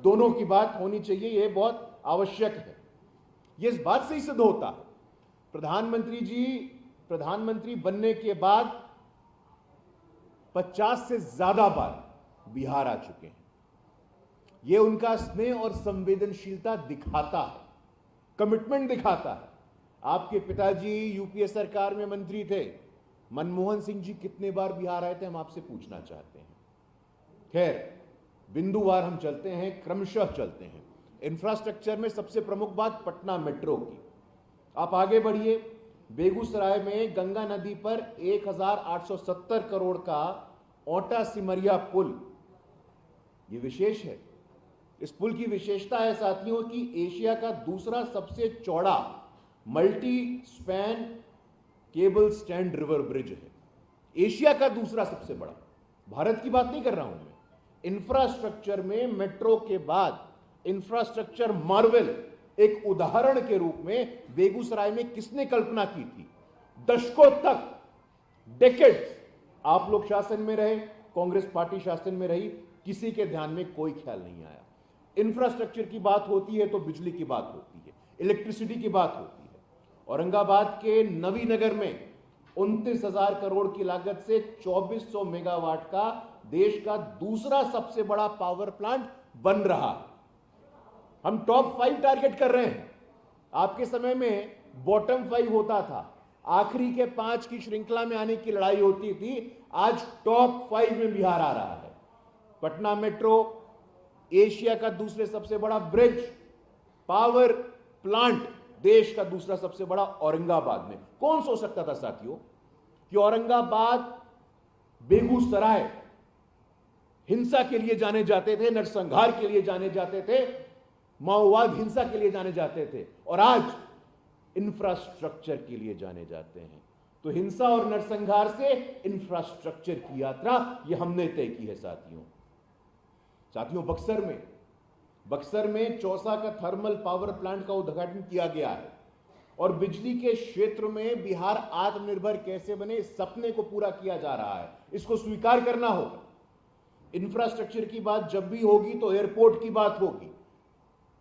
दोनों की बात होनी चाहिए, यह बहुत आवश्यक है। यह इस बात से ही सिद्ध होता है, प्रधानमंत्री जी प्रधानमंत्री बनने के बाद 50 से ज्यादा बार बिहार आ चुके हैं। यह उनका स्नेह और संवेदनशीलता दिखाता है, कमिटमेंट दिखाता है। आपके पिताजी यूपीए सरकार में मंत्री थे, मनमोहन सिंह जी कितने बार बिहार आए थे, हम आपसे पूछना चाहते हैं। खैर, बिंदुवार हम चलते हैं, क्रमशः चलते हैं। इंफ्रास्ट्रक्चर में सबसे प्रमुख बात पटना मेट्रो की। आप आगे बढ़िए, बेगूसराय में गंगा नदी पर 1870 करोड़ का ओटा सिमरिया पुल, यह विशेष है। इस पुल की विशेषता है साथियों कि एशिया का दूसरा सबसे चौड़ा multi span cable stand river bridge है। एशिया का दूसरा सबसे बड़ा, भारत की बात नहीं कर रहा हूं मैं। इंफ्रास्ट्रक्चर में मेट्रो के बाद इंफ्रास्ट्रक्चर मार्वल एक उदाहरण के रूप में बेगूसराय में किसने कल्पना की थी? दशकों तक, डेकेड्स आप लोग शासन में रहे, कांग्रेस पार्टी शासन में रही, किसी के ध्यान में कोई ख्याल नहीं आया। इंफ्रास्ट्रक्चर की बात होती है तो बिजली की बात होती है, इलेक्ट्रिसिटी की बात होती है। औरंगाबाद के नवीनगर में 29,000 करोड़ की लागत से 2400 मेगावाट का देश का दूसरा सबसे बड़ा पावर प्लांट बन रहा है। हम टॉप 5 टारगेट कर रहे हैं। आपके समय में बॉटम 5 होता था, आखिरी के 5 की श्रृंखला में आने की लड़ाई होती थी। आज टॉप 5 में बिहार आ रहा है। पटना मेट्रो, एशिया का दूसरे सबसे बड़ा ब्रिज, पावर प्लांट देश का दूसरा सबसे बड़ा औरंगाबाद में। कौन सोच सकता था साथियों कि औरंगाबाद, बेगूसराय हिंसा के लिए जाने जाते थे, नरसंहार के लिए जाने जाते थे, माओवाद हिंसा के लिए जाने जाते थे, और आज इंफ्रास्ट्रक्चर के लिए जाने जाते हैं। तो हिंसा और नरसंहार से इंफ्रास्ट्रक्चर की यात्रा यह हमने तय की है साथियों। बक्सर में चौसा का थर्मल पावर प्लांट का उद्घाटन किया गया है, और बिजली के क्षेत्र में बिहार आत्मनिर्भर कैसे बने इस सपने को पूरा किया जा रहा है। इसको स्वीकार करना होगा। इंफ्रास्ट्रक्चर की बात जब भी होगी तो एयरपोर्ट की बात होगी।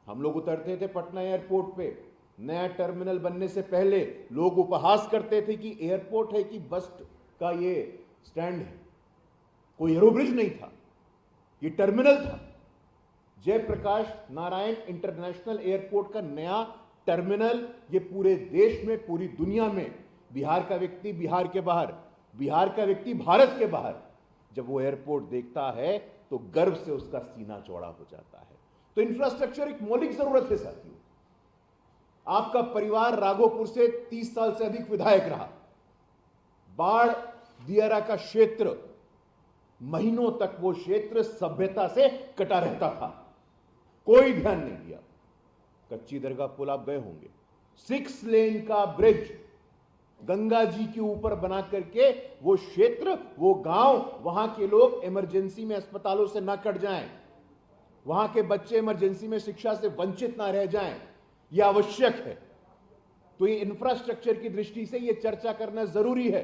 हम लोग उतरते थे पटना एयरपोर्ट पे, नया टर्मिनल बनने से पहले लोग उपहास करते थे कि एयरपोर्ट है कि बस का ये स्टैंड है। कोई एरोब्रिज नहीं था, ये टर्मिनल था। जयप्रकाश नारायण इंटरनेशनल एयरपोर्ट का नया टर्मिनल, ये पूरे देश में, पूरी दुनिया में, बिहार का व्यक्ति बिहार के बाहर, बिहार का व्यक्ति भारत के बाहर जब वो एयरपोर्ट देखता है तो गर्व से उसका सीना चौड़ा हो जाता है। तो इंफ्रास्ट्रक्चर एक मौलिक जरूरत है साथियों। आपका परिवार राघोपुर से 30 साल से अधिक विधायक रहा। बाढ़ दियारा का क्षेत्र, महीनों तक वो क्षेत्र सभ्यता से कटा रहता था, कोई ध्यान नहीं दिया। कच्ची दरगाह पुल आप गए होंगे, 6 लेन का ब्रिज गंगा जी के ऊपर बना करके वो क्षेत्र, वो गांव, वहां के लोग इमरजेंसी में अस्पतालों से ना कट जाएं, वहां के बच्चे इमरजेंसी में शिक्षा से वंचित ना रह जाएं, यह आवश्यक है। तो ये इंफ्रास्ट्रक्चर की दृष्टि से यह चर्चा करना जरूरी है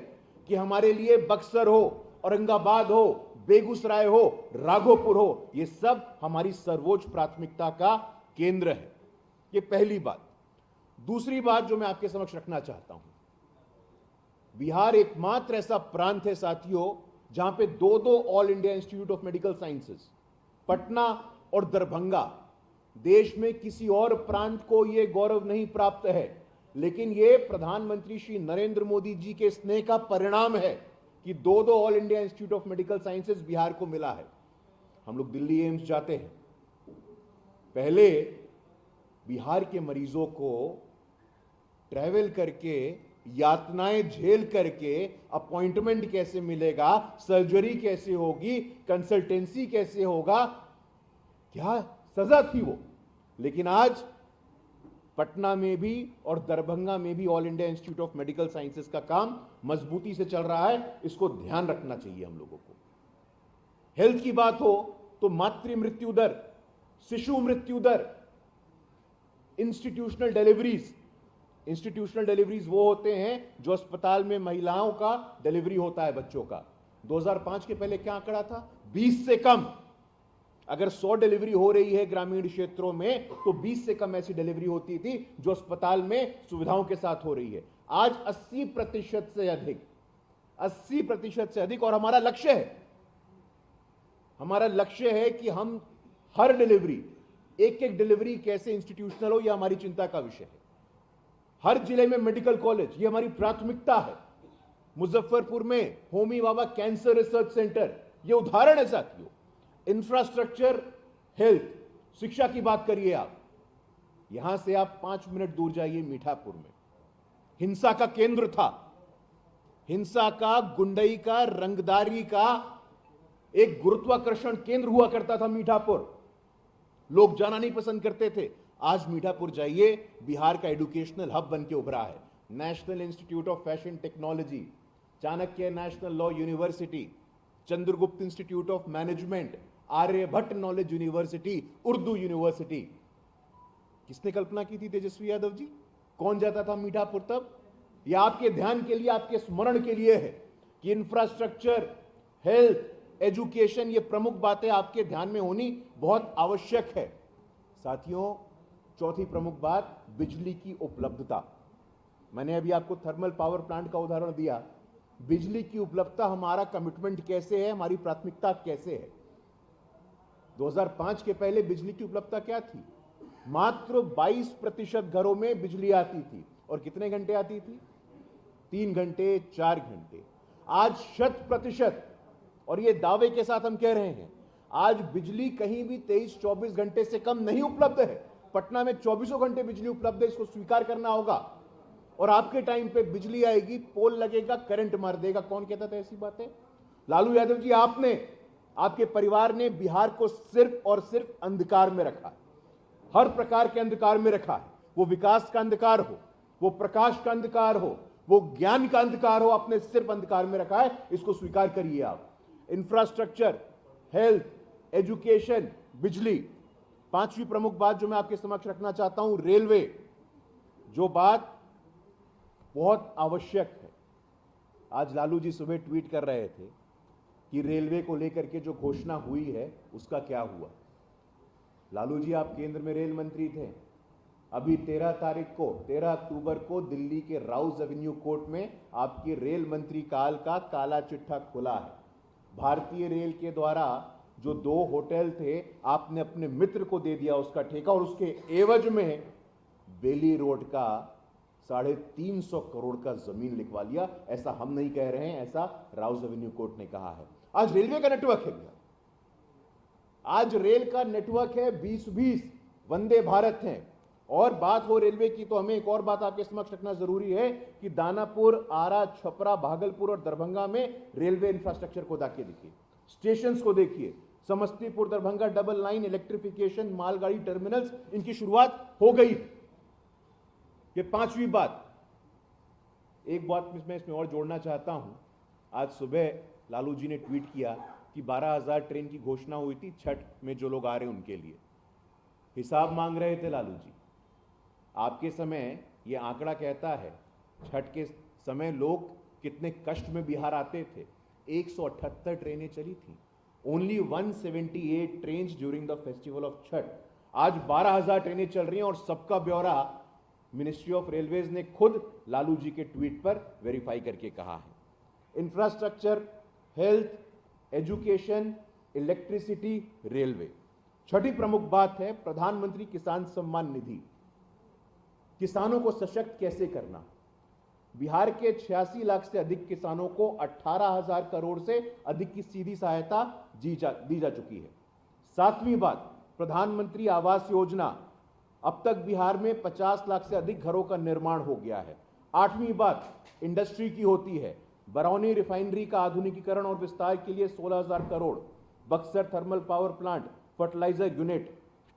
कि हमारे लिए बक्सर हो, औरंगाबाद हो, बेगूसराय हो, राघोपुर हो, ये सब हमारी सर्वोच्च प्राथमिकता का केंद्र है। ये पहली बात। दूसरी बात जो मैं आपके समक्ष रखना चाहता हूं, बिहार एकमात्र ऐसा प्रांत है साथियों जहां पे दो all India institute of medical sciences, Patna और दरभंगा। देश में किसी और प्रांत को यह गौरव नहीं प्राप्त है, लेकिन यह प्रधानमंत्री श्री नरेंद्र मोदी जी के स्नेह का परिणाम है कि दो all India institute of medical sciences Bihar को मिला है। हम लोग दिल्ली एम्स जाते हैं, पहले बिहार के मरीजों को ट्रैवल करके, यातनाएं झेल करके अपॉइंटमेंट कैसे मिलेगा, सर्जरी कैसे होगी, कंसल्टेंसी कैसे होगा, क्या सजा थी वो। लेकिन आज पटना में भी और दरभंगा में भी all India institute of medical sciences का काम मजबूती से चल रहा है। इसको ध्यान रखना चाहिए हम लोगों को। हेल्थ की बात हो तो मातृ मृत्यु दर, शिशु मृत्यु दर, इंस्टीट्यूशनल डिलीवरीज वो होते हैं जो अस्पताल में महिलाओं का डिलीवरी होता है बच्चों का। 2005 के पहले क्या आंकड़ा था? 20 से कम। अगर 100 डिलीवरी हो रही है ग्रामीण क्षेत्रों में तो 20 से कम ऐसी डिलीवरी होती थी जो अस्पताल में सुविधाओं के साथ हो रही है। आज 80% से अधिक, 80% से अधिक। और हमारा लक्ष्य है कि हम हर डिलीवरी, एक एक डिलीवरी कैसे इंस्टीट्यूशनल हो, यह हमारी चिंता का विषय है। हर जिले में मेडिकल कॉलेज, यह हमारी प्राथमिकता है। मुजफ्फरपुर में होमी बाबा कैंसर रिसर्च सेंटर, यह उदाहरण है साथियों। इंफ्रास्ट्रक्चर, हेल्थ, शिक्षा की बात करिए आप, यहां से आप 5 मिनट दूर जाइए मीठापुर में हिंसा का केंद्र था, हिंसा का, गुंडई का, रंगदारी का एक गुरुत्वाकर्षण केंद्र हुआ करता था मीठापुर। लोग जाना नहीं पसंद करते थे। आज मीठापुर जाइए, बिहार का एजुकेशनल हब बन के उभरा है। National institute of fashion technology, Chanakya national law university, Chandragupt institute of management, Aryabhatta knowledge university, Urdu university. किसने कल्पना की थी तेजस्वी यादव जी? कौन जाता था मीठापुर तब? यह आपके ध्यान के लिए, आपके स्मरण के लिए है कि इंफ्रास्ट्रक्चर, हेल्थ, एजुकेशन, ये प्रमुख बातें आपके ध्यान में होनी बहुत आवश्यक है। साथियों, चौथी प्रमुख बात, बिजली की उपलब्धता। मैंने अभी आपको थर्मल पावर प्लांट का उदाहरण दिया। बिजली की उपलब्धता हमारा कमिटमेंट कैसे है, हमारी प्राथमिकता कैसे है? 2005 के पहले बिजली की उपलब्धता क्या थी? मात्र 22% घरों में बिजली आती थी। और कितने घंटे आती थी? 3 घंटे, 4 घंटे। आज 100%, और ये दावे के साथ हम कह रहे हैं, आज बिजली कहीं भी 23-24 घंटे से कम नहीं उपलब्ध है। पटना में 24 घंटे बिजली उपलब्ध है, इसको स्वीकार करना होगा। और आपके टाइम पे बिजली आएगी, पोल लगेगा, करंट मार देगा। कौन कहता था ऐसी बातें? लालू यादव जी, आपने, आपके परिवार ने बिहार को सिर्फ और सिर्फ अंधकार में रखा है, हर प्रकार के अंधकार में रखा है। वो विकास का अंधकार हो, वो प्रकाश का अंधकार हो, वो ज्ञान का अंधकार हो, आपने सिर्फ अंधकार में रखा है। इसको स्वीकार करिए आप। इंफ्रास्ट्रक्चर, हेल्थ, एजुकेशन, बिजली। पांचवी प्रमुख बात जो मैं आपके समक्ष रखना चाहता हूं, रेलवे। जो बात बहुत आवश्यक है। आज लालू जी सुबह ट्वीट कर रहे थे कि रेलवे को लेकर के जो घोषणा हुई है उसका क्या हुआ। लालू जी, आप केंद्र में रेल मंत्री थे। अभी 13 अक्टूबर को दिल्ली के राउज एवेन्यू कोर्ट में आपकी रेल मंत्री काल का काला चिट्ठा खुला है। भारतीय रेल के द्वारा जो 2 होटल थे, आपने अपने मित्र को दे दिया उसका ठेका, और उसके एवज में बेली रोड का 350 करोड़ का जमीन लिखवा लिया। ऐसा हम नहीं कह रहे हैं, ऐसा राउज एवेन्यू कोर्ट ने कहा है। आज रेलवे का नेटवर्क है, आज रेल का नेटवर्क है 20-20 वंदे भारत हैं। और बात हो रेलवे की तो हमें एक और बात आपके समक्ष रखना जरूरी है कि दानापुर, आरा, छपरा, भागलपुर और दरभंगा में रेलवे इंफ्रास्ट्रक्चर को जाके देखिए, स्टेशंस को देखिए। Samastipur Darbhanga double line, electrification, मालगाड़ी टर्मिनल्स, इनकी शुरुआत हो गई। ये पांचवी बात। एक बात मैं इसमें और जोड़ना चाहता हूं। आज सुबह लालू जी ने ट्वीट किया कि 12,000 ट्रेन की घोषणा हुई थी छठ में जो लोग आ रहे हैं उनके लिए। हिसाब मांग रहे थे लालू जी। आपके समय ये आंकड़ा कहता है छठ के समय लोग कितने कष्ट में बिहार आते थे। 178 ट्रेनें चली थी, only 178 train during the festival of Chhath. आज 12,000 ट्रेनें चल रही हैं और सबका ब्यौरा मिनिस्ट्री ऑफ रेलवेज ने खुद लालू जी के ट्वीट पर वेरीफाई करके कहा है। Infrastructure, health, education, electricity, railway. छठी प्रमुख बात है प्रधानमंत्री किसान सम्मान निधि। किसानों को सशक्त कैसे करना। बिहार के 86 लाख से अधिक किसानों को 18,000 करोड़ से अधिक की सीधी सहायता दी जा चुकी है। सातवीं बात, प्रधानमंत्री आवास योजना। अब तक बिहार में 50 लाख से अधिक घरों का निर्माण हो गया है। आठवीं बात इंडस्ट्री की होती है। बरौनी रिफाइनरी का आधुनिकीकरण और विस्तार के लिए 16,000 crore. Buxar thermal power plant, fertiliser unit.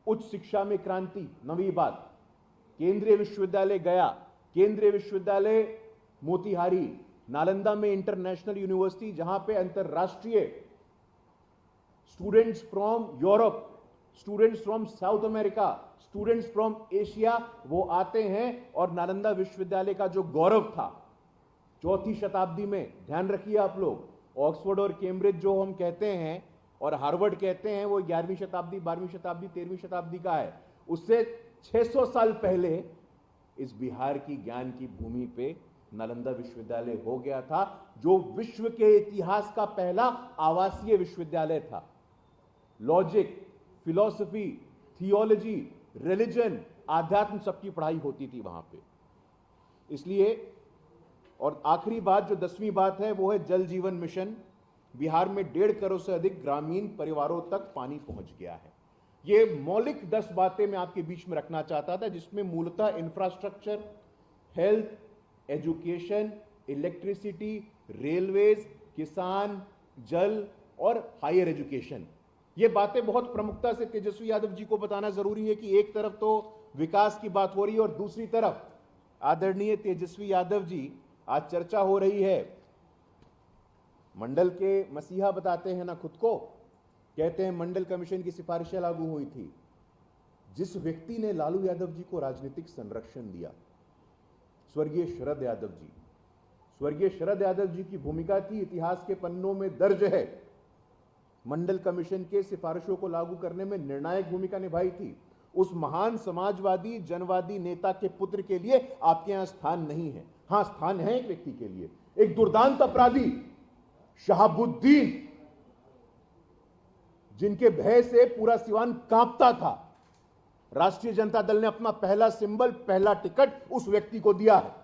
उच्च शिक्षा में क्रांति। नवीं बात, केंद्रीय विश्वविद्यालय गया, केंद्रीय विश्वविद्यालय मोतिहारी, नालंदा में इंटरनेशनल यूनिवर्सिटी जहां पे अंतरराष्ट्रीय students from Europe, students from south America, students from Asia वो आते हैं। और नालंदा विश्वविद्यालय का जो गौरव था 4वीं शताब्दी में, ध्यान रखिए आप लोग, ऑक्सफोर्ड और कैम्ब्रिज जो हम कहते हैं और हार्वर्ड कहते हैं वो 11वीं शताब्दी, 12वीं शताब्दी, 13वीं शताब्दी का है। उससे 600 साल पहले इस बिहार की ज्ञान की भूमि पे नालंदा विश्वविद्यालय हो गया था, जो विश्व के इतिहास का पहला आवासीय विश्वविद्यालय था। लॉजिक, फिलॉसफी, थियोलॉजी, रिलीजन, आध्यात्म सबकी पढ़ाई होती थी वहां पे। इसलिए, और आखिरी बात जो 10वीं बात है वो है जल जीवन मिशन। बिहार में 1.5 करोड़ से अधिक ग्रामीण परिवारों तक पानी पहुंच गया है। ये मौलिक 10 बातें मैं आपके बीच में रखना चाहता था, जिसमें मूलतः infrastructure, health, education, electricity, railways, किसान, जल और हायर एजुकेशन, ये बातें बहुत प्रमुखता से तेजस्वी यादव जी को बताना जरूरी है कि एक तरफ तो विकास की बात हो रही है और दूसरी तरफ आदरणीय तेजस्वी यादव जी, आज चर्चा हो रही है, मंडल के मसीहा बताते हैं ना खुद को, कहते हैं मंडल कमीशन की सिफारिशें लागू हुई थी। जिस व्यक्ति ने लालू यादव जी को राजनीतिक संरक्षण दिया, स्वर्गीय शरद यादव जी, स्वर्गीय शरद यादव जी की भूमिका थी, इतिहास के पन्नों में दर्ज है, मंडल कमीशन के सिफारिशों को लागू करने में निर्णायक भूमिका निभाई थी। उस महान समाजवादी जनवादी नेता के पुत्र के लिए आपके यहां स्थान नहीं है। हां, स्थान है एक व्यक्ति के लिए, एक दुर्दांत अपराधी शहाबुद्दीन, जिनके भय से पूरा सिवान कांपता था। राष्ट्रीय जनता दल ने अपना पहला सिंबल, पहला टिकट उस व्यक्ति को दिया है।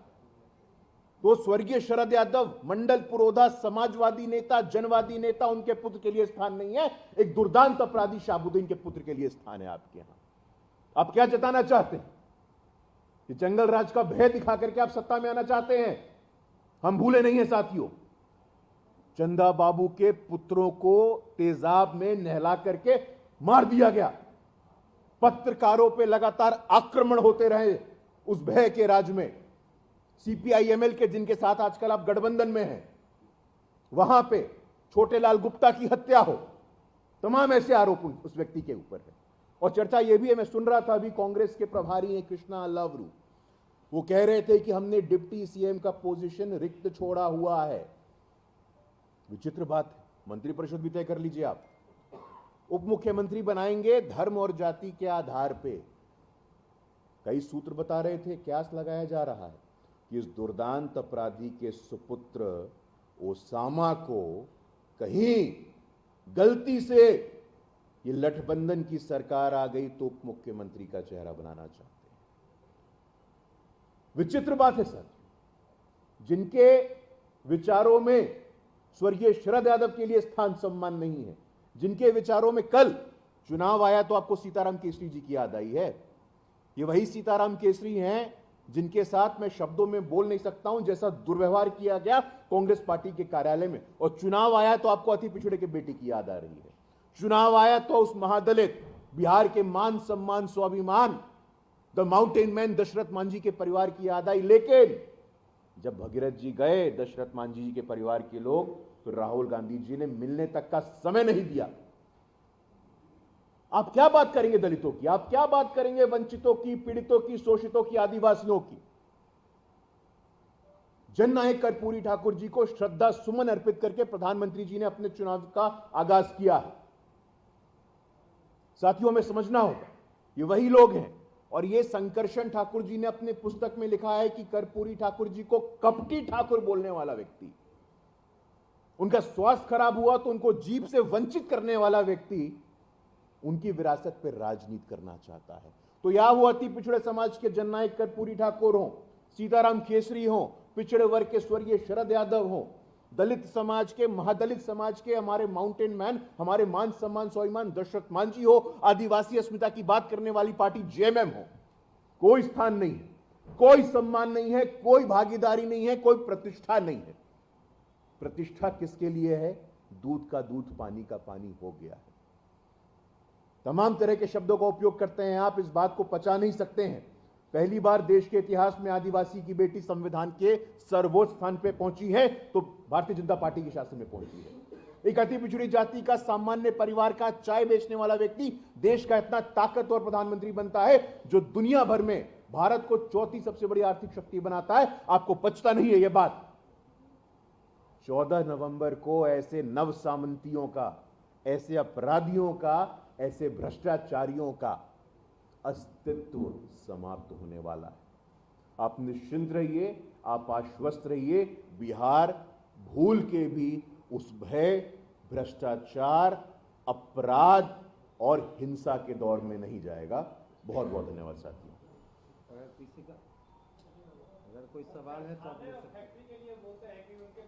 तो स्वर्गीय शरद यादव, मंडल पुरोधा, समाजवादी नेता, जनवादी नेता, उनके पुत्र के लिए स्थान नहीं है। एक दुर्दांत अपराधी शहाबुद्दीन के पुत्र के लिए स्थान है आपके यहां। आप क्या जताना चाहते हैं कि जंगल राज का भय दिखा करके आप सत्ता में आना चाहते हैं? हम भूले नहीं है साथियों, चंदा बाबू के पुत्रों को तेजाब में नहला करके मार दिया गया। पत्रकारों पे लगातार आक्रमण होते रहे उस भय के राज में। सीपीआईएमएल के, जिनके साथ आजकल आप गठबंधन में हैं, वहां पे छोटेलाल गुप्ता की हत्या हो, तमाम ऐसे आरोप उस व्यक्ति के ऊपर है। और चर्चा यह भी है, मैं सुन रहा था अभी कांग्रेस के प्रभारी हैं कृष्णा अल्लावरू, वो कह रहे थे कि हमने डिप्टी सीएम का पोजीशन रिक्त छोड़ा हुआ है। विचित्र बात है, मंत्रिपरिषद भी तय कर लीजिए आप। उप मुख्यमंत्री बनाएंगे धर्म और जाति के आधार पे। कई सूत्र बता रहे थे, क्यास लगाया जा रहा है कि इस दुर्दांत अपराधी के सुपुत्र ओसामा को कहीं गलती से ये लठबंधन की सरकार आ गई तो उप मुख्यमंत्री का चेहरा बनाना चाहते हैं। विचित्र बात है सर, जिनके विचारों में स्वर्गीय शरद यादव के लिए स्थान सम्मान नहीं है, जिनके विचारों में कल चुनाव आया तो आपको सीताराम केसरी जी की याद आई है। ये वही सीताराम केसरी हैं जिनके साथ मैं शब्दों में बोल नहीं सकता हूं, जैसा दुर्व्यवहार किया गया कांग्रेस पार्टी के कार्यालय में। और चुनाव आया तो आपको अति पिछड़े के बेटे की याद आ रही है। चुनाव आया तो उस महादलित, बिहार के मान सम्मान स्वाभिमान, the mountain man Dashrath Manjhi के परिवार की याद आई। लेकिन जब भगीरथ जी गए, दशरथ मांझी जी के परिवार के लोग, तो राहुल गांधी जी ने मिलने तक का समय नहीं दिया। आप क्या बात करेंगे दलितों की, आप क्या बात करेंगे वंचितों की, पीड़ितों की, शोषितों की, आदिवासियों की? जननायक कर्पूरी ठाकुर जी को श्रद्धा सुमन अर्पित करके प्रधानमंत्री जी ने अपने चुनाव का आगाज किया है। साथियों, में समझना होगा, ये वही लोग हैं। और ये संकर्षण ठाकुर जी ने अपने पुस्तक में लिखा है कि कर्पूरी ठाकुर जी को कपटी ठाकुर बोलने वाला व्यक्ति, उनका स्वास्थ्य खराब हुआ तो उनको जीभ से वंचित करने वाला व्यक्ति उनकी विरासत पर राजनीति करना चाहता है। तो या वो अति पिछड़े समाज के जननायक कर्पूरी ठाकुर हो, सीताराम केसरी हो, पिछड़े वर्ग के स्वर्गीय शरद यादव हो, दलित समाज के, महादलित समाज के हमारे माउंटेन मैन, हमारे मान सम्मान स्वाभिमान दशरथ मांझी हो, आदिवासी अस्मिता की बात करने वाली पार्टी जेएमएम हो, कोई स्थान नहीं है, कोई सम्मान नहीं है, कोई भागीदारी नहीं है, कोई प्रतिष्ठा नहीं है। प्रतिष्ठा किसके लिए है? दूध का दूध, पानी का पानी हो गया है। तमाम तरह के शब्दों का उपयोग करते हैं आप, इस बात को पचा नहीं सकते हैं। पहली बार देश के इतिहास में आदिवासी की बेटी संविधान के सर्वोच्च स्थान पे पहुंची है तो भारतीय जनता पार्टी के शासन में पहुंची है। एक अति पिछड़ी जाति का सामान्य परिवार का चाय बेचने वाला व्यक्ति देश का इतना ताकतवर प्रधानमंत्री बनता है जो दुनिया भर में भारत को चौथी सबसे बड़ी आर्थिक शक्ति बनाता है। आपको पचता नहीं है यह बात। 14 नवंबर को ऐसे नव सामंतियों का ऐसे अपराधियों का, ऐसे भ्रष्टाचारियों का अस्तित्व समाप्त होने वाला है। आप निश्चिंत रहिए, आप आश्वस्त रहिए, बिहार भूल के भी उस भय, भ्रष्टाचार, अपराध और हिंसा के दौर में नहीं जाएगा। बहुत बहुत धन्यवाद साथियों। अगर कोई सवाल है तो आप पूछ सकते हैं।